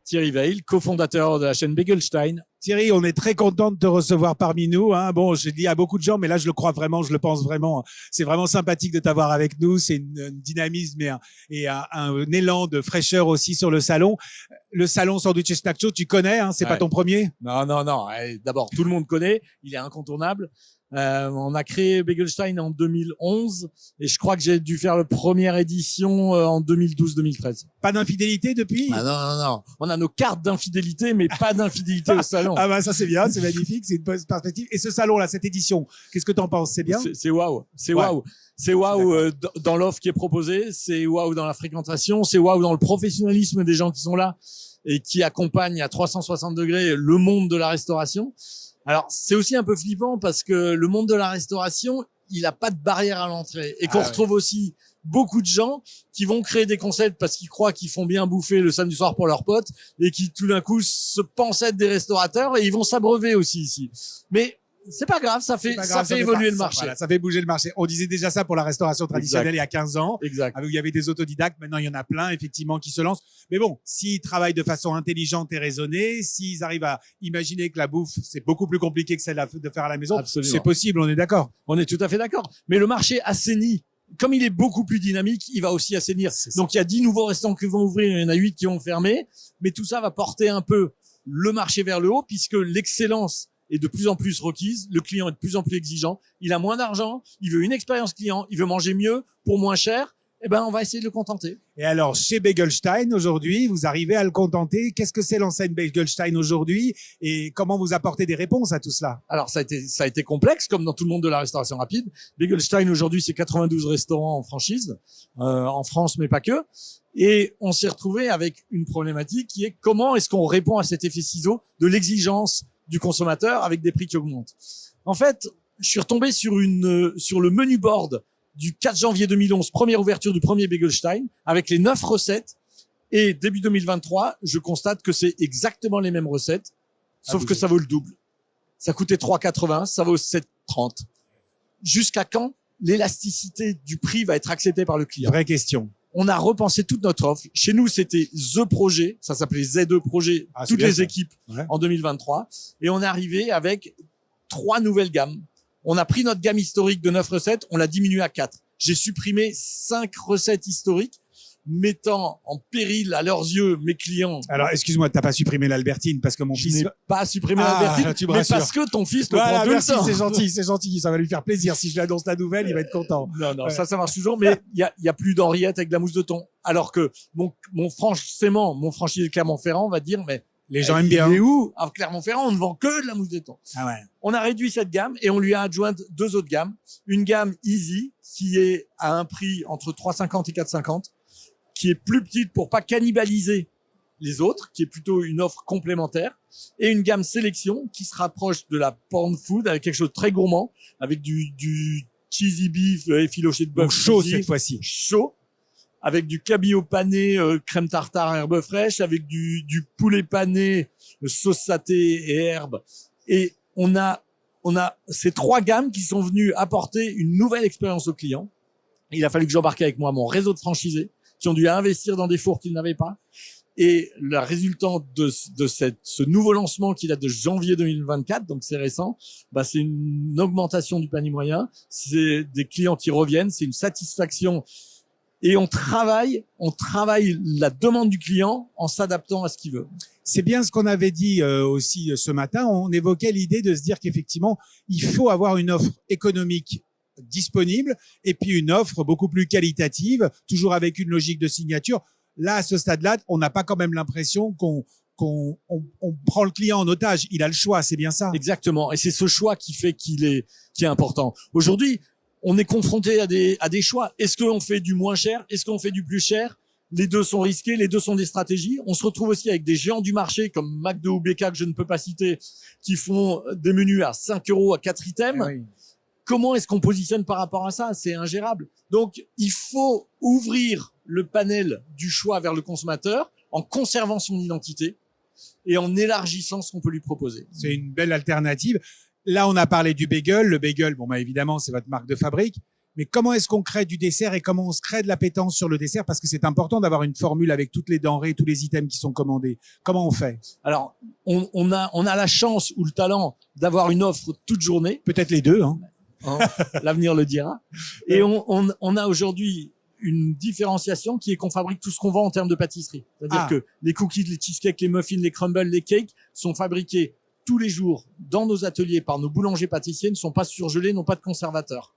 Thierry Weil, cofondateur de la chaîne Begelstein. Thierry, on est très content de te recevoir parmi nous. Bon, je dis à beaucoup de gens, mais là, je le crois vraiment, je le pense vraiment. C'est vraiment sympathique de t'avoir avec nous. C'est un dynamisme et un élan de fraîcheur aussi sur le salon. Le salon Sandwich et Snack Show, tu connais, c'est pas ton premier? Non. D'abord, tout le monde connaît. Il est incontournable. On a créé Begelstein en 2011 et je crois que j'ai dû faire la première édition en 2012-2013. Pas d'infidélité depuis? Non. On a nos cartes d'infidélité, mais pas d'infidélité au salon. Ah bah ça c'est bien, c'est magnifique, c'est une bonne perspective. Et ce salon-là, cette édition, qu'est-ce que t'en penses? C'est bien? C'est waouh. C'est waouh. C'est waouh dans l'offre qui est proposée. C'est waouh dans la fréquentation. C'est waouh dans le professionnalisme des gens qui sont là et qui accompagnent à 360 degrés le monde de la restauration. Alors, c'est aussi un peu flippant parce que le monde de la restauration, il a pas de barrière à l'entrée et qu'on retrouve aussi beaucoup de gens qui vont créer des concepts parce qu'ils croient qu'ils font bien bouffer le samedi soir pour leurs potes et qui tout d'un coup se pensent être des restaurateurs et ils vont s'abreuver aussi ici. Mais c'est pas grave, ça fait évoluer le marché. Voilà, ça fait bouger le marché. On disait déjà ça pour la restauration traditionnelle il y a 15 ans. Exact. Il y avait des autodidactes. Maintenant, il y en a plein, effectivement, qui se lancent. Mais bon, s'ils travaillent de façon intelligente et raisonnée, s'ils arrivent à imaginer que la bouffe, c'est beaucoup plus compliqué que celle de faire à la maison, c'est possible, on est d'accord. On est tout à fait d'accord. Mais le marché assainit. Comme il est beaucoup plus dynamique, il va aussi assainir. Donc, il y a 10 nouveaux restaurants qui vont ouvrir, il y en a 8 qui vont fermer. Mais tout ça va porter un peu le marché vers le haut puisque l'excellence est de plus en plus requise, le client est de plus en plus exigeant, il a moins d'argent, il veut une expérience client, il veut manger mieux pour moins cher, on va essayer de le contenter. Et alors, chez Begelstein, aujourd'hui, vous arrivez à le contenter. Qu'est-ce que c'est l'enseigne Begelstein aujourd'hui et comment vous apportez des réponses à tout cela? Alors, ça a été complexe, comme dans tout le monde de la restauration rapide. Begelstein, aujourd'hui, c'est 92 restaurants en franchise, en France, mais pas que. Et on s'est retrouvé avec une problématique qui est comment est-ce qu'on répond à cet effet ciseau de l'exigence du consommateur avec des prix qui augmentent. En fait, je suis retombé sur le menu board du 4 janvier 2011, première ouverture du premier Begelstein, avec les 9 recettes. Et début 2023, je constate que c'est exactement les mêmes recettes, sauf que ça vaut le double. Ça coûtait 3,80, ça vaut 7,30. Jusqu'à quand l'élasticité du prix va être acceptée par le client? Vraie question. On a repensé toute notre offre. Chez nous, c'était The Projet. Ça s'appelait Z2 Projet, toutes les équipes en 2023. Et on est arrivé avec 3 nouvelles gammes. On a pris notre gamme historique de 9 recettes, on l'a diminué à 4. J'ai supprimé 5 recettes historiques, mettant en péril à leurs yeux mes clients. Alors, excuse-moi, t'as pas supprimé l'Albertine parce que mon fils... Je n'ai pas supprimé l'Albertine, mais parce que ton fils le prend tout le temps. C'est gentil, ça va lui faire plaisir. Si je lui annonce la nouvelle, il va être content. Non, ça marche toujours, mais il y a plus d'Henriette avec de la mousse de thon. Alors que mon franchisé de Clermont-Ferrand va dire, mais les gens aiment bien. Il est où? À Clermont-Ferrand, on ne vend que de la mousse de thon. Ah ouais. On a réduit cette gamme et on lui a adjoint 2 autres gammes. Une gamme Easy, qui est à un prix entre 3,50 et 4,50, qui est plus petite pour pas cannibaliser les autres, qui est plutôt une offre complémentaire, et une gamme Sélection qui se rapproche de la porn food avec quelque chose de très gourmand, avec du cheesy beef effiloché de bœuf. Donc chaud cette fois-ci. Chaud. Avec du cabillaud pané, crème tartare, herbe fraîche, avec du poulet pané, sauce saté et herbe. Et on a ces 3 gammes qui sont venues apporter une nouvelle expérience aux clients. Il a fallu que j'embarque avec moi mon réseau de franchisés qui ont dû investir dans des fours qu'ils n'avaient pas. Et la résultante de ce nouveau lancement qui date de janvier 2024, donc c'est récent, c'est une augmentation du panier moyen, c'est des clients qui reviennent, c'est une satisfaction. Et on travaille la demande du client en s'adaptant à ce qu'il veut. C'est bien ce qu'on avait dit aussi ce matin. On évoquait l'idée de se dire qu'effectivement, il faut avoir une offre économique disponible et puis une offre beaucoup plus qualitative, toujours avec une logique de signature. Là, à ce stade-là, on n'a pas quand même l'impression qu'on prend le client en otage. Il a le choix, c'est bien ça? Exactement. Et c'est ce choix qui fait qui est important. Aujourd'hui, on est confronté à des choix. Est-ce qu'on fait du moins cher? Est-ce qu'on fait du plus cher? Les deux sont risqués, les deux sont des stratégies. On se retrouve aussi avec des géants du marché comme McDo ou BK, que je ne peux pas citer, qui font des menus à 5 € à 4 items. Oui. Comment est-ce qu'on positionne par rapport à ça? C'est ingérable. Donc, il faut ouvrir le panel du choix vers le consommateur en conservant son identité et en élargissant ce qu'on peut lui proposer. C'est une belle alternative. Là, on a parlé du bagel. Le bagel, évidemment, c'est votre marque de fabrique. Mais comment est-ce qu'on crée du dessert et comment on se crée de l'appétence sur le dessert? Parce que c'est important d'avoir une formule avec toutes les denrées, tous les items qui sont commandés. Comment on fait? Alors, on a la chance ou le talent d'avoir une offre toute journée. Peut-être les deux, hein. L'avenir le dira. Et on a aujourd'hui une différenciation qui est qu'on fabrique tout ce qu'on vend en termes de pâtisserie. C'est-à-dire que les cookies, les cheesecakes, les muffins, les crumbles, les cakes sont fabriqués tous les jours dans nos ateliers par nos boulangers pâtissiers, ne sont pas surgelés, n'ont pas de conservateurs.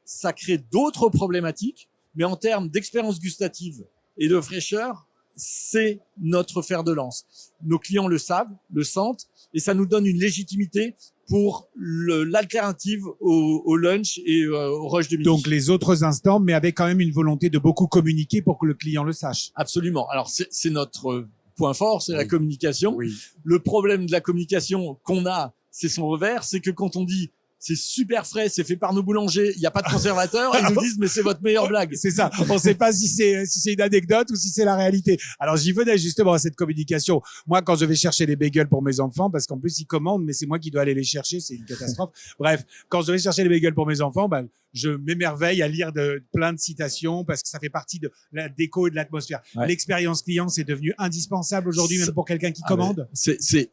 Ça crée d'autres problématiques, mais en termes d'expérience gustative et de fraîcheur, c'est notre fer de lance. Nos clients le savent, le sentent, et ça nous donne une légitimité pour l'alternative au lunch et au rush de midi. Donc les autres instants, mais avec quand même une volonté de beaucoup communiquer pour que le client le sache. Absolument. Alors c'est notre point fort, c'est la communication. Oui. Le problème de la communication qu'on a, c'est son revers, c'est que quand on dit c'est super frais, c'est fait par nos boulangers, il n'y a pas de conservateur, ils nous disent mais c'est votre meilleure blague. C'est ça. On ne sait pas si c'est une anecdote ou si c'est la réalité. Alors j'y venais justement à cette communication. Moi, quand je vais chercher les bagels pour mes enfants, parce qu'en plus ils commandent, mais c'est moi qui dois aller les chercher, c'est une catastrophe. Bref, quand je vais chercher les bagels pour mes enfants, je m'émerveille à lire plein de citations parce que ça fait partie de la déco et de l'atmosphère. Ouais. L'expérience client, c'est devenu indispensable aujourd'hui, même pour quelqu'un qui commande. C'est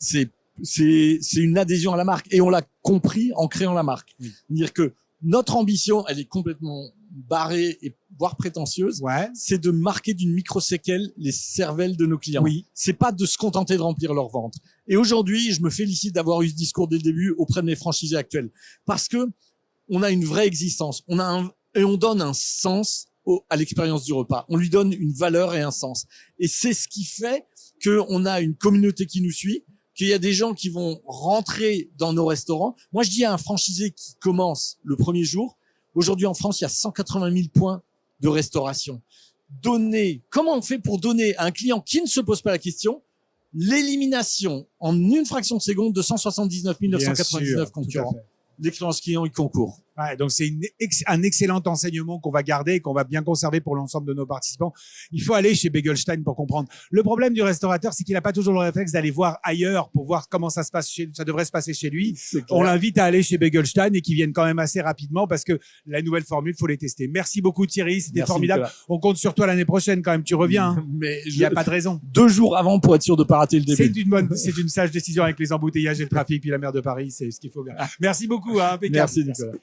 une adhésion à la marque et on l'a compris en créant la marque. Oui. C'est-à-dire que notre ambition, elle est complètement barrée et voire prétentieuse. Ouais. C'est de marquer d'une micro-séquelle les cervelles de nos clients. Oui. C'est pas de se contenter de remplir leur ventre. Et aujourd'hui, je me félicite d'avoir eu ce discours dès le début auprès de mes franchisés actuels parce que on a une vraie existence. Et on donne un sens à l'expérience du repas. On lui donne une valeur et un sens. Et c'est ce qui fait qu'on a une communauté qui nous suit, qu'il y a des gens qui vont rentrer dans nos restaurants. Moi, je dis à un franchisé qui commence le premier jour, aujourd'hui en France, il y a 180 000 points de restauration. Comment on fait pour donner à un client qui ne se pose pas la question l'élimination en une fraction de seconde de 179 999 concurrents? L'expérience client, il concourt. Ouais, donc c'est un excellent enseignement qu'on va garder et qu'on va bien conserver pour l'ensemble de nos participants. Il faut aller chez Begelstein pour comprendre. Le problème du restaurateur, c'est qu'il n'a pas toujours le réflexe d'aller voir ailleurs pour voir comment ça se passe ça devrait se passer chez lui. On l'invite à aller chez Begelstein et qu'il vienne quand même assez rapidement parce que la nouvelle formule, faut les tester. Merci beaucoup Thierry, c'était formidable. Nicolas. On compte sur toi l'année prochaine quand même. Tu reviens. Hein. Mais il n'y a pas de raison. 2 jours avant pour être sûr de pas rater le début. C'est une sage décision avec les embouteillages et le trafic puis la mer de Paris, c'est ce qu'il faut bien. Merci beaucoup. Hein, impeccable. Merci Nicolas.